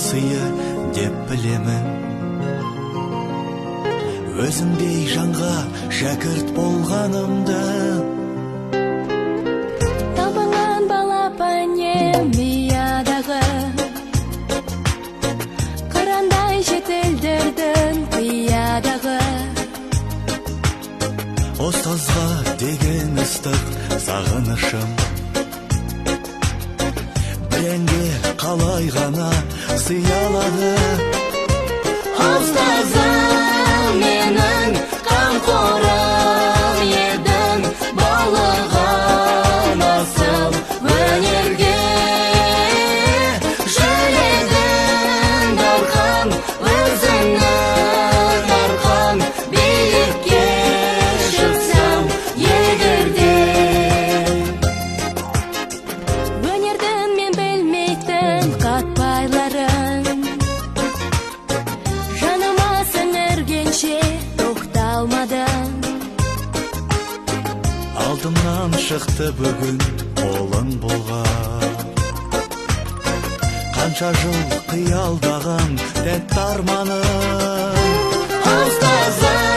сыйы деп білемін. Өзіңдей жанға шәкірт болғанымды. Табылған балапанем миядағы, қырандай шетелдердің қиядағы. Ұстазға деген ыстық сағынышым, біренге қалай ғана сыялады. Ұстазым менің қамқорым едің, баулыған асыл өнерге. Жүрегім дархан, өзіңнің арқан, биікке шықсам егерде. Өнердің мен білмейтін қатпайларын, жаныма сіңіргенше тоқталмадың. Алдымнан шықты бүгін қолың болған, қанша жыл қиялдаған тәтті арманым. Ұстазым